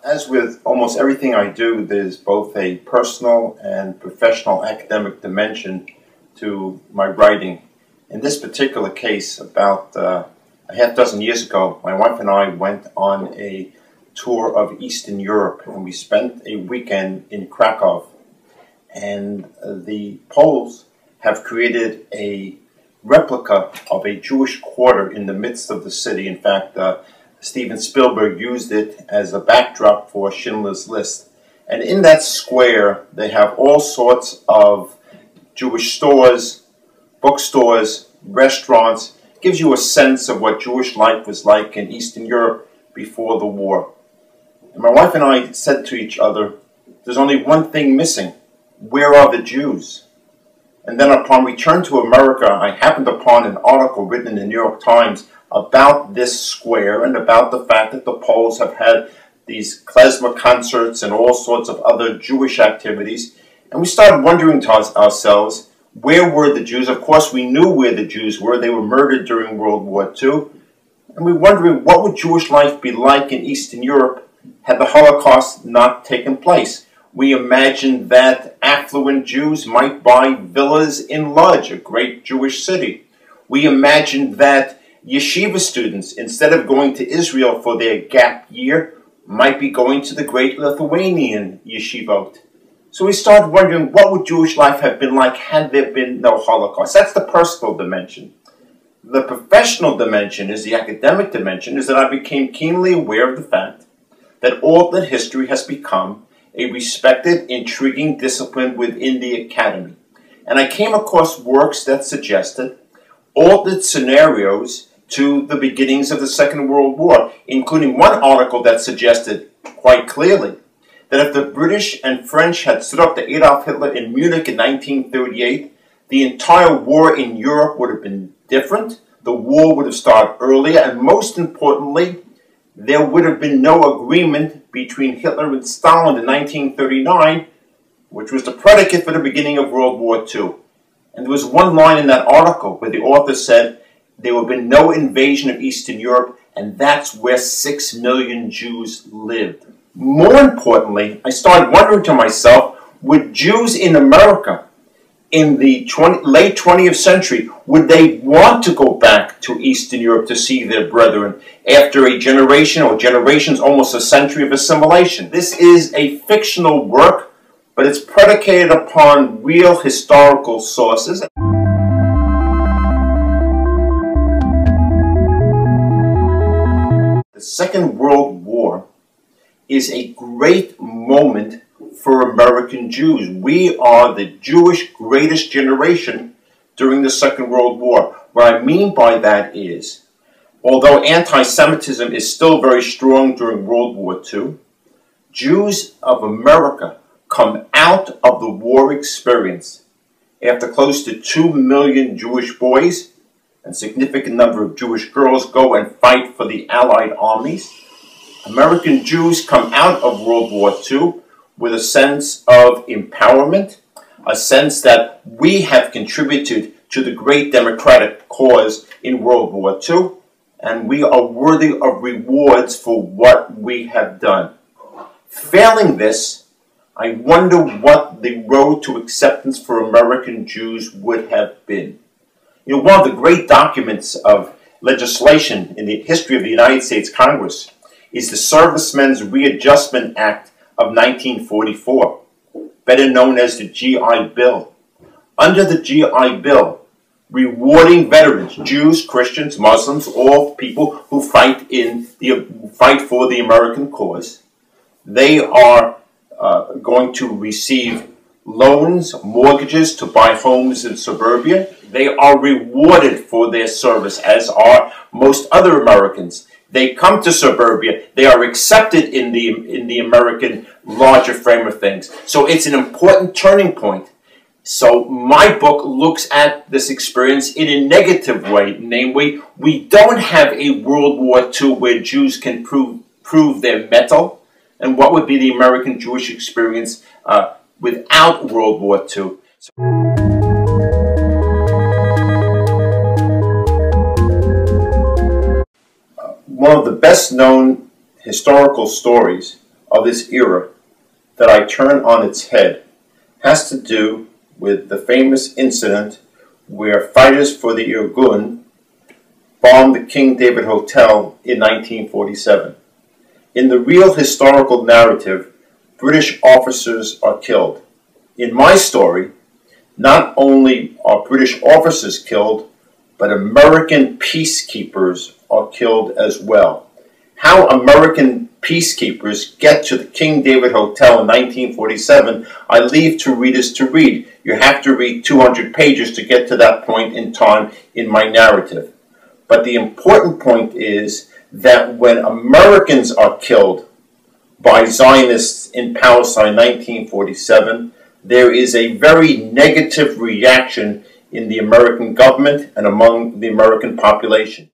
As with almost everything I do, there's both a personal and professional academic dimension to my writing. In this particular case, about a half dozen years ago, my wife and I went on a tour of Eastern Europe, and we spent a weekend in Krakow. And the Poles have created a replica of a Jewish quarter in the midst of the city. In fact, Steven Spielberg used it as a backdrop for Schindler's List. And in that square, they have all sorts of Jewish stores, bookstores, restaurants. It gives you a sense of what Jewish life was like in Eastern Europe before the war. And my wife and I said to each other, there's only one thing missing. Where are the Jews? And then upon return to America, I happened upon an article written in the New York Times about this square and about the fact that the Poles have had these klezmer concerts and all sorts of other Jewish activities. And we started wondering to ourselves, where were the Jews? Of course, we knew where the Jews were. They were murdered during World War II. And we were wondering, what would Jewish life be like in Eastern Europe had the Holocaust not taken place? We imagined that affluent Jews might buy villas in Lodz, a great Jewish city. We imagined that yeshiva students, instead of going to Israel for their gap year, might be going to the great Lithuanian yeshivot. So we started wondering, what would Jewish life have been like had there been no Holocaust? That's the personal dimension. The professional dimension, is the academic dimension, is that I became keenly aware of the fact that alternate history has become a respected, intriguing discipline within the academy. And I came across works that suggested alternate scenarios to the beginnings of the Second World War, including one article that suggested quite clearly that if the British and French had stood up to Adolf Hitler in Munich in 1938, the entire war in Europe would have been different. The war would have started earlier, and most importantly, there would have been no agreement between Hitler and Stalin in 1939, which was the predicate for the beginning of World War II. And there was one line in that article where the author said, there would have been no invasion of Eastern Europe, and that's where 6 million Jews lived. More importantly, I started wondering to myself, would Jews in America in the late 20th century, would they want to go back to Eastern Europe to see their brethren after a generation or generations, almost a century of assimilation? This is a fictional work, but it's predicated upon real historical sources. The Second World War is a great moment for American Jews. We are the Jewish greatest generation during the Second World War. What I mean by that is, although anti-Semitism is still very strong during World War II, Jews of America come out of the war experience after close to 2 million Jewish boys and a significant number of Jewish girls go and fight for the Allied armies. American Jews come out of World War II with a sense of empowerment, a sense that we have contributed to the great democratic cause in World War II, and we are worthy of rewards for what we have done. Failing this, I wonder what the road to acceptance for American Jews would have been. You know, one of the great documents of legislation in the history of the United States Congress is the Servicemen's Readjustment Act of 1944, better known as the GI Bill. Under the GI Bill, rewarding veterans, Jews, Christians, Muslims, all people who fight for the American cause, they are going to receive loans, mortgages to buy homes in suburbia. They are rewarded for their service, as are most other Americans. They come to suburbia. They are accepted in the American larger frame of things. So it's an important turning point. So my book looks at this experience in a negative way. Namely, we don't have a World War II where Jews can prove their mettle. And what would be the American Jewish experience without World War II? One of the best known historical stories of this era that I turn on its head has to do with the famous incident where fighters for the Irgun bombed the King David Hotel in 1947. In the real historical narrative, British officers are killed. In my story, not only are British officers killed, but American peacekeepers are killed as well. How American peacekeepers get to the King David Hotel in 1947, I leave to readers to read. You have to read 200 pages to get to that point in time in my narrative. But the important point is that when Americans are killed by Zionists in Palestine in 1947, there is a very negative reaction in the American government and among the American population.